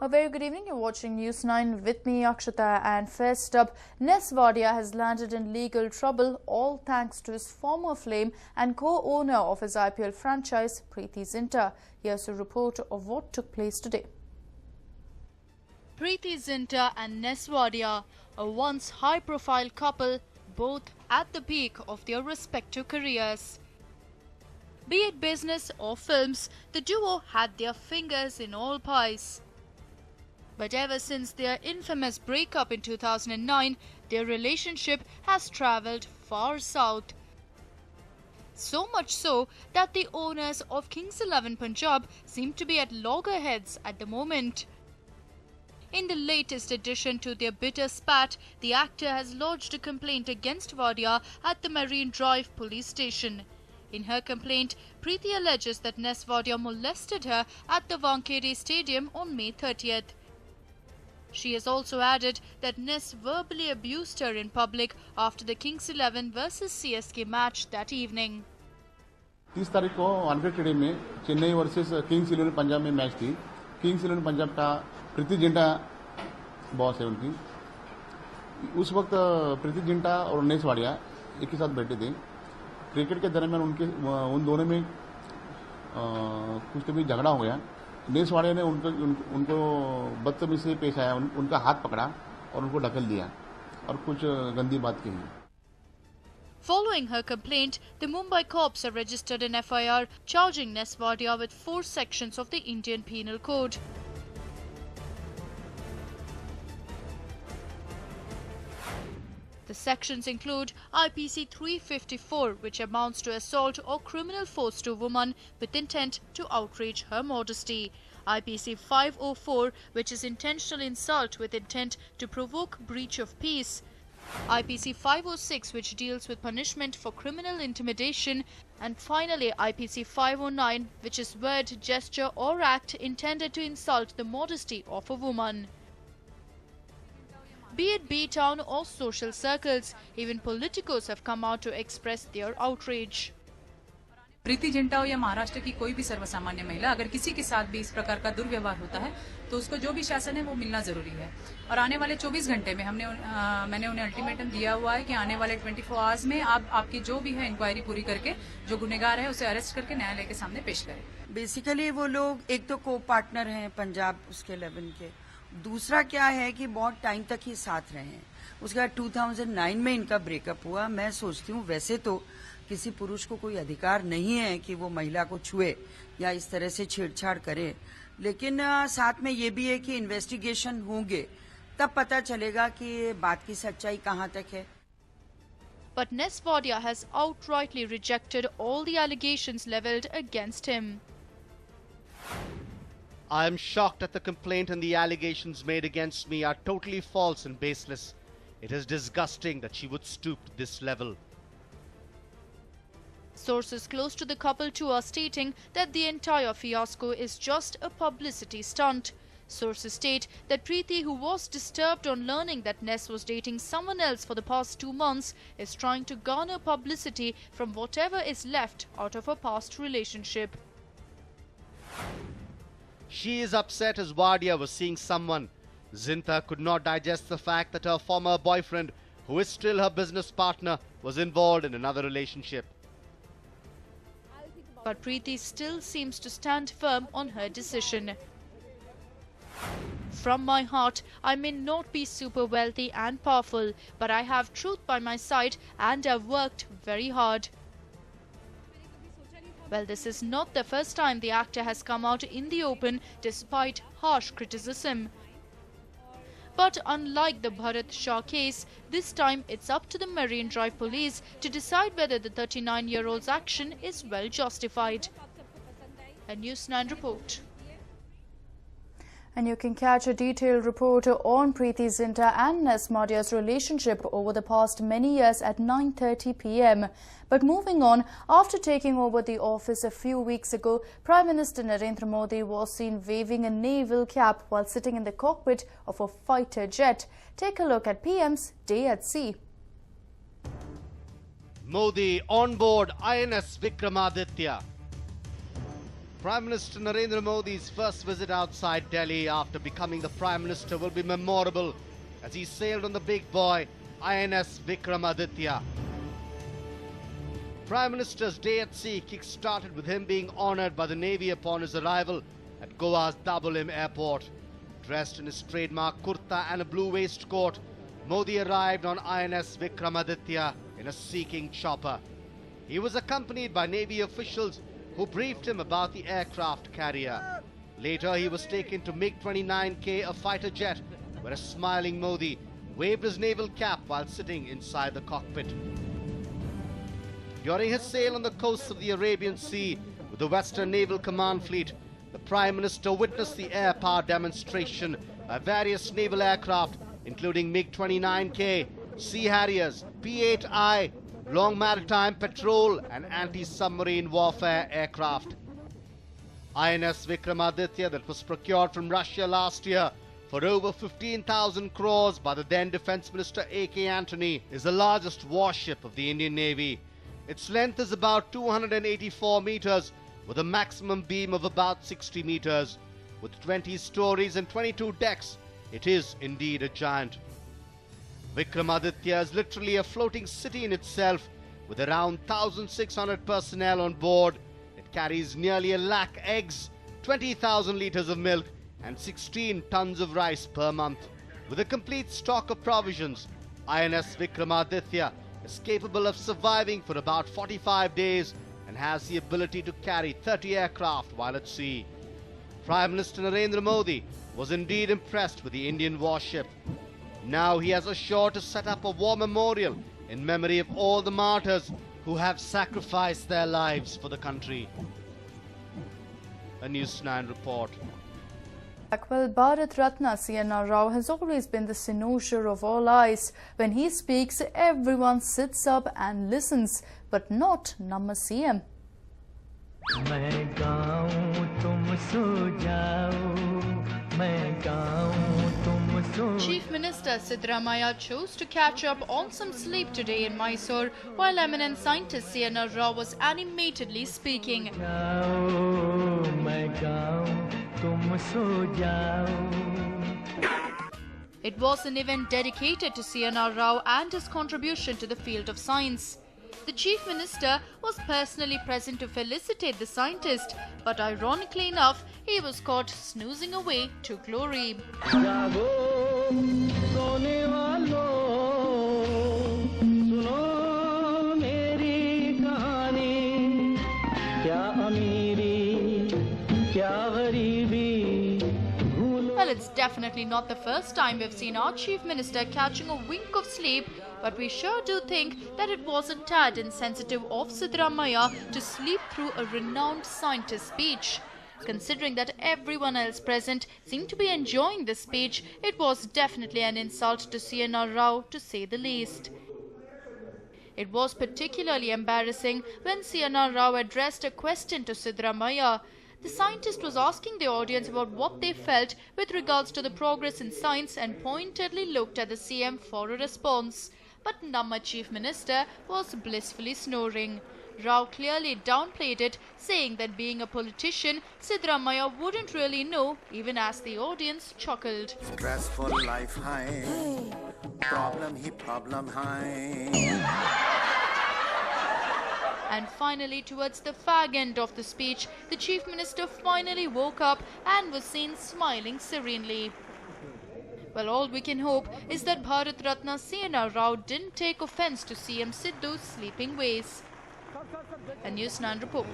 A very good evening. You're watching News 9 with me, Akshata. And first up, Nes Wadia has landed in legal trouble, all thanks to his former flame and co-owner of his IPL franchise, Preeti Zinta. Here's a report of what took place today. Preeti Zinta and Nes Wadia, a once high-profile couple, both at the peak of their respective careers. Be it business or films, the duo had their fingers in all pies. But ever since their infamous breakup in 2009, their relationship has travelled far south. So much so that the owners of Kings 11 Punjab seem to be at loggerheads at the moment. In the latest addition to their bitter spat, the actor has lodged a complaint against Wadia at the Marine Drive police station. In her complaint, Preeti alleges that Nes Wadia molested her at the Wankhede Stadium on May 30th. She has also added that Nes verbally abused her in public after the Kings 11 versus CSK match that evening. 30 तारीख को Wankhede stadium में Chennai versus Kings 11 Punjab में match थी। Kings 11 Punjab का Preity Zinta boss है उनकी। उस वक्त प्रीति जिंटा और नेस वाडिया एक ही साथ बैठे थे। क्रिकेट के दरमियान उन दोनों में कुछ तो भी झगड़ा हो गया। नेस वाडिया ने उनको बदतमीजी से पेश आया, उनका हाथ पकड़ा और उनको ढकेल दिया और कुछ गंदी बात कही। Following her complaint, the Mumbai cops have registered an FIR charging Nes Wadia with 4 sections of the Indian Penal Code. The sections include IPC 354, which amounts to assault or criminal force to a woman with intent to outrage her modesty. IPC 504, which is intentional insult with intent to provoke breach of peace. IPC 506, which deals with punishment for criminal intimidation. And finally, IPC 509, which is word, gesture or act intended to insult the modesty of a woman. Be it B-town or social circles, even politicos have come out to express their outrage. Preity Zinta हो या महाराष्ट्र की कोई भी सर्वसामान्य महिला, अगर किसी के साथ भी इस प्रकार का दुर्व्यवहार होता है तो उसको जो भी शासन है वो मिलना जरूरी है। और आने वाले 24 घंटे में मैंने उन्हें अल्टीमेटम दिया हुआ है कि आने वाले 24 आवर्स में आप आपकी जो भी है इंक्वायरी पूरी करके जो गुनहगार है उसे अरेस्ट करके न्यायालय के सामने पेश करें। बेसिकली वो लोग एक तो को पार्टनर हैं पंजाब उसके 11 के, दूसरा क्या है कि बहुत टाइम तक ही साथ रहे हैं। उसके बाद 2009 में इनका ब्रेकअप हुआ। मैं सोचती हूँ वैसे तो किसी पुरुष को कोई अधिकार नहीं है कि वो महिला को छुए या इस तरह से छेड़छाड़ करे, लेकिन साथ में ये भी है कि इन्वेस्टिगेशन होंगे तब पता चलेगा कि बात की सच्चाई कहाँ तक है। But Nes Wadia has outrightly rejected all the allegations levelled against him. I am shocked at the complaint and the allegations made against me are totally false and baseless. It is disgusting that she would stoop to this level. Sources close to the couple too are stating that the entire fiasco is just a publicity stunt. Sources state that Preeti, who was disturbed on learning that Nes was dating someone else for the past 2 months, is trying to garner publicity from whatever is left out of her past relationship. She is upset as Wadia was seeing someone. Zinta could not digest the fact that her former boyfriend, who is still her business partner, was involved in another relationship. But Preeti still seems to stand firm on her decision. From my heart, I may not be super wealthy and powerful, but I have truth by my side and I've worked very hard. Well, this is not the first time the actor has come out in the open despite harsh criticism. But unlike the Bharat Shah case, this time it's up to the Marine Drive police to decide whether the 39-year-old's action is well justified. A News 9 report. And you can catch a detailed report on Preeti Zinta and Nes Wadia's relationship over the past many years at 9:30 p.m. But moving on, after taking over the office a few weeks ago, Prime Minister Narendra Modi was seen waving a naval cap while sitting in the cockpit of a fighter jet. Take a look at PM's Day at Sea. Modi on board INS Vikramaditya. Prime Minister Narendra Modi's first visit outside Delhi after becoming the Prime Minister will be memorable as he sailed on the big boy INS Vikramaditya. Prime Minister's day at sea kick-started with him being honoured by the Navy upon his arrival at Goa's Dabolim airport. Dressed in his trademark kurta and a blue waistcoat, Modi arrived on INS Vikramaditya in a Sea King chopper. He was accompanied by Navy officials who briefed him about the aircraft carrier. Later, he was taken to MiG-29K, a fighter jet, where a smiling Modi waved his naval cap while sitting inside the cockpit. During his sail on the coast of the Arabian Sea with the Western Naval Command Fleet, the Prime Minister witnessed the air power demonstration by various naval aircraft, including MiG-29K, Sea Harriers, P-8I, long maritime patrol and anti-submarine warfare aircraft. INS Vikramaditya, that was procured from Russia last year for over 15,000 crores by the then Defence Minister A.K. Antony, is the largest warship of the Indian Navy. Its length is about 284 meters with a maximum beam of about 60 meters. With 20 stories and 22 decks, it is indeed a giant. Vikramaditya is literally a floating city in itself, with around 1,600 personnel on board. It carries nearly 1 lakh eggs, 20,000 litres of milk and 16 tons of rice per month. With a complete stock of provisions, INS Vikramaditya is capable of surviving for about 45 days and has the ability to carry 30 aircraft while at sea. Prime Minister Narendra Modi was indeed impressed with the Indian warship. Now he has assured to set up a war memorial in memory of all the martyrs who have sacrificed their lives for the country. A News9 report. Well, Bharat Ratna C.N.R. Rao has always been the cynosure of all eyes. When he speaks, everyone sits up and listens, but not Namma CM. Chief Minister Siddaramaiah chose to catch up on some sleep today in Mysore while eminent scientist C.N.R. Rao was animatedly speaking. It was an event dedicated to C.N.R. Rao and his contribution to the field of science. The Chief Minister was personally present to felicitate the scientist, but ironically enough, he was caught snoozing away to glory. Well, it's definitely not the first time we've seen our Chief Minister catching a wink of sleep, but we sure do think that it was a tad insensitive of Siddaramaiah to sleep through a renowned scientist's speech. Considering that everyone else present seemed to be enjoying the speech, it was definitely an insult to C.N.R. Rao, to say the least. It was particularly embarrassing when C.N.R. Rao addressed a question to Siddaramaiah. The scientist was asking the audience about what they felt with regards to the progress in science and pointedly looked at the CM for a response. But Namma Chief Minister was blissfully snoring. Rao clearly downplayed it, saying that being a politician, Siddaramaiah wouldn't really know, even as the audience chuckled. Stressful life high, problem high. And finally, towards the fag end of the speech, the Chief Minister finally woke up and was seen smiling serenely. Well, all we can hope is that Bharat Ratna C.N.R. Rao didn't take offence to CM Siddu's sleeping ways. A News9 report.